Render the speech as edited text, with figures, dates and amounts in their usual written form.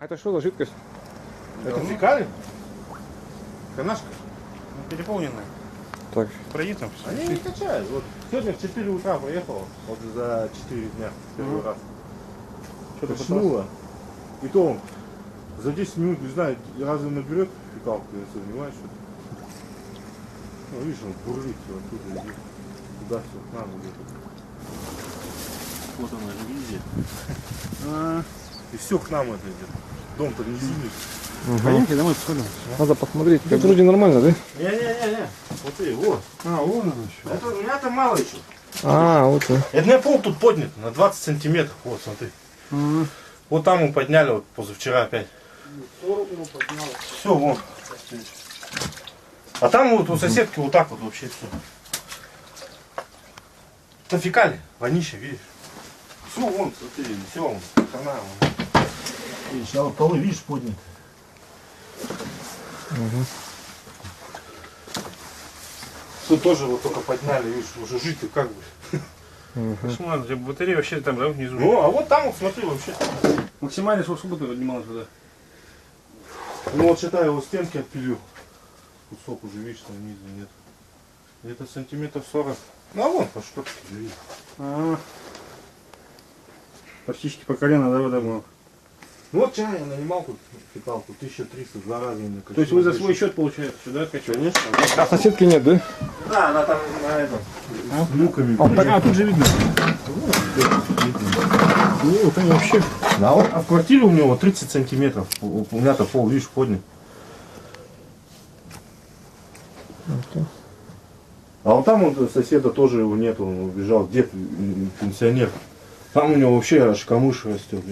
А это что за жидкость? Это фекалий? Канашка? Ну, переполненная. Так. Проедь там. Они не качают. Вот сегодня в 4 утра поехал, вот за 4 дня первый раз. Что-то Качнуло. И то он за 10 минут, не знаю, разве наберет фекалку, если сомневаюсь, что-то. Ну, видишь, он бурлит все оттуда идет. Туда все, к нам идет. Вот она, видите? И все к нам это идет. Дом-то не зимний. Поехали домой, посмотрим. Надо посмотреть. Как вроде нормально, да? Не-не-не-не. Смотри, вот. Вон она еще. Это у меня там мало еще. А, вот он. Это у меня пол тут поднят на 20 сантиметров. Вот, смотри. Вот там мы подняли вот позавчера опять. 40 ему поднял. Все, вон. А там вот у соседки вот так вот вообще все. Это фекалий, вонище, видишь? Все, вон, смотри, все, вон, хана, вон. Видишь, а вот полы, видишь, подняты. Тут тоже вот только подняли, видишь, уже жить-то как бы. Кошмар, у тебя батарея вообще там, да, внизу? Ну, а вот там вот, смотри, вообще. Максимально сколько ты поднималась туда? Ну вот считай, его стенки отпилил. Кусок уже, видишь, там низу нет. Где-то сантиметров 40. Ну а вон, по что видишь. Практически по колено, да, вода была? Ну вот вчера я нанимал тут фекалку, 1300, 2 раза не накачал. То есть вы за свой счет, получается, сюда качали? Конечно. А соседки нет, да? Да, она там на этом, с внуками. Тут же видно. Ну, вот они вообще. А в квартире у него 30 сантиметров. У меня-то пол, видишь, поднят. А вот там вот соседа тоже его нету, он убежал, дед, пенсионер. Там у него вообще аж камыш растет.